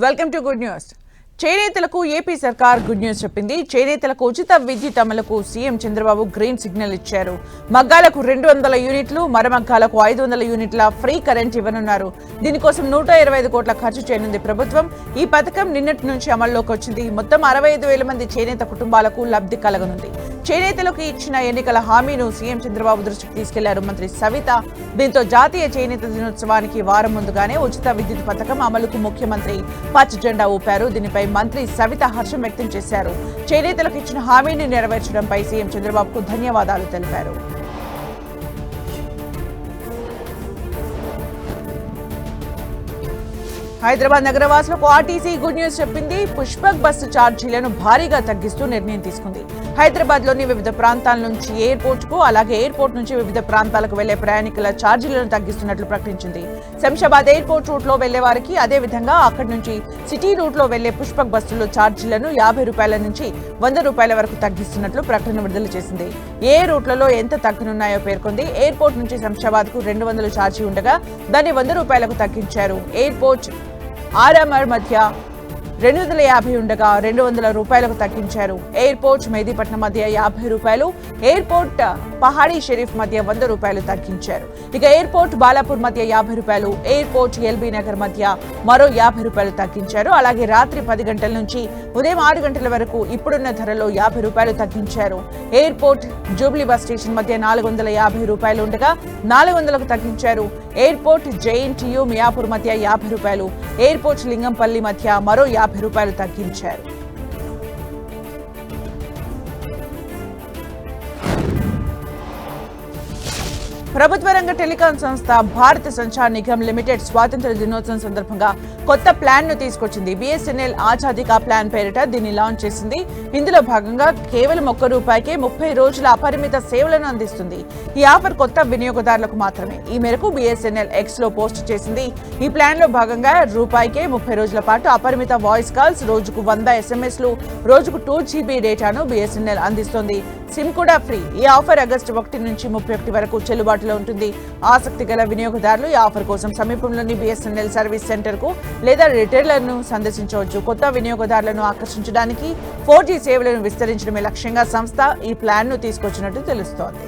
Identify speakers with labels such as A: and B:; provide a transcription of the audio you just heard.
A: Welcome to good news. చేనేతలకు AP సర్కార్ good news చెప్పింది. చేనేతలకు ఉచిత విద్యుత్ అమలుకు సీఎం చంద్రబాబు గ్రీన్ సిగ్నల్ ఇచ్చారు. మగ్గాలకు 200 యూనిట్లు, మరమగ్గాలకు 500 యూనిట్ల ఫ్రీ కరెంట్ ఇవ్వనున్నారు. దీనికోసం 125 కోట్ల ఖర్చు చేయనుంది ప్రభుత్వం. ఈ పథకం నిన్నటి నుంచి అమల్లోకి వచ్చింది. మొత్తం 65,000 మంది చేనేత కుటుంబాలకు లబ్ధి కలగనుంది. చేనేతలకు ఇచ్చిన ఎన్నికల హామీను సీఎం చంద్రబాబు దృష్టికి తీసుకెళ్లారు మంత్రి సవిత. దీంతో జాతీయ చేనేత దినోత్సవానికి వారం ముందుగానే ఉచిత విద్యుత్ పథకం అమలుకు ముఖ్యమంత్రి పచ్చ జెండా ఊపారు. దీనిపై మంత్రి సవిత హర్షం వ్యక్తం చేశారు. చేనేతలకు ఇచ్చిన హామీని నెరవేర్చడంపై సీఎం చంద్రబాబుకు ధన్యవాదాలు తెలిపారు. హైదరాబాద్ నగరవాసులకు ఆర్టీసీ గుడ్ న్యూస్ చెప్పింది. పుష్పక్ బస్సు ఛార్జీలను భారీగా తగ్గిస్తూ నిర్ణయం తీసుకుంది. హైదరాబాద్ లోని వివిధ ప్రాంతాల నుంచి ఎయిర్పోర్ట్ కు, అలాగే ఎయిర్పోర్ట్ నుంచి వివిధ ప్రాంతాలకు వెళ్లే ప్రయాణికుల ఛార్జీలను తగ్గిస్తున్నట్లు ప్రకటించింది. శంషాబాద్ ఎయిర్పోర్ట్ రూట్ లో వెళ్లే వారికి, అదే విధంగా అక్కడి నుంచి సిటీ రూట్ లో వెళ్లే పుష్పక్ బస్సుల ఛార్జీలను 50 రూపాయల నుంచి 100 రూపాయల వరకు తగ్గిస్తున్నట్లు ప్రకటన విడుదల చేసింది. ఏ రూట్లలో ఎంత తగ్గనున్నాయో పేర్కొంది. ఎయిర్పోర్ట్ నుంచి శంషాబాద్ కు 200 ఛార్జీ ఉండగా దాన్ని 100 రూపాయలకు తగ్గించారు. ఎయిర్పోర్ట్ ఆర్ఎంఆర్ మధ్య 250 ఉండగా 200 రూపాయలకు తగ్గించారు. ఎయిర్పోర్ట్ మెహదీపట్నం మధ్య 50 రూపాయలు, ఎయిర్పోర్ట్ పహాడీ షరీఫ్ మధ్య 100 రూపాయలు తగ్గించారు. ఇక ఎయిర్పోర్ట్ బాలాపూర్ మధ్య 50 రూపాయలు, ఎయిర్పోర్ట్ ఎల్బీ నగర్ మధ్య మరో 50 రూపాయలు తగ్గించారు. అలాగే రాత్రి 10 గంటల నుంచి ఉదయం 6 గంటల వరకు ఇప్పుడున్న ధరలో 50 రూపాయలు తగ్గించారు. ఎయిర్పోర్ట్ జూబ్లీ బస్ స్టేషన్ మధ్య 450 రూపాయలు ఉండగా 400కు తగ్గించారు. ఎయిర్పోర్ట్ జేఎన్టీయూ మియాపూర్ మధ్య 50 రూపాయలు, ఎయిర్పోర్ట్ లింగంపల్లి మధ్య మరో 50 రూపాయలు తగ్గించారు. ప్రభుత్వ రంగ టెలికాం సంస్థ భారత సంచార్ నిగమ్ లిమిటెడ్ స్వాతంత్ర దినోత్సవం సందర్భంగా కొత్త ప్లాన్ ను తీసుకొచ్చింది. బిఎస్ఎన్ఎల్ ఆజాదీ కా ప్లాన్ పేరిట దీన్ని లాంచ్ చేసింది. ఇందులో భాగంగా కేవలం ₹1 30 రోజుల అపరిమిత సేవలను అందిస్తుంది. ఈ ఆఫర్ కొత్త వినియోగదారులకు మాత్రమే. ఈ మేరకు బిఎస్ఎన్ఎల్ ఎక్స్ లో పోస్ట్ చేసింది. ఈ ప్లాన్ లో భాగంగా ₹1 30 రోజుల పాటు అపరిమిత వాయిస్ కాల్స్, రోజుకు 100 ఎస్ఎంఎస్లు, రోజుకు 2 GB డేటాను బిఎస్ఎన్ఎల్ అందిస్తోంది. సిమ్ కూడా ఫ్రీ. ఈ ఆఫర్ ఆగస్టు 1 నుంచి 31 వరకు చెల్లుబాటులో ఉంటుంది. ఆసక్తి గల వినియోగదారులు ఈ ఆఫర్ కోసం సమీపంలోని బిఎస్ఎన్ఎల్ సర్వీస్ సెంటర్ కు లేదా రిటైలర్ను సందర్శించవచ్చు. కొత్త వినియోగదారులను ఆకర్షించడానికి 4G సేవలను విస్తరించడమే లక్ష్యంగా సంస్థ ఈ ప్లాన్ ను తీసుకొచ్చినట్టు తెలుస్తోంది.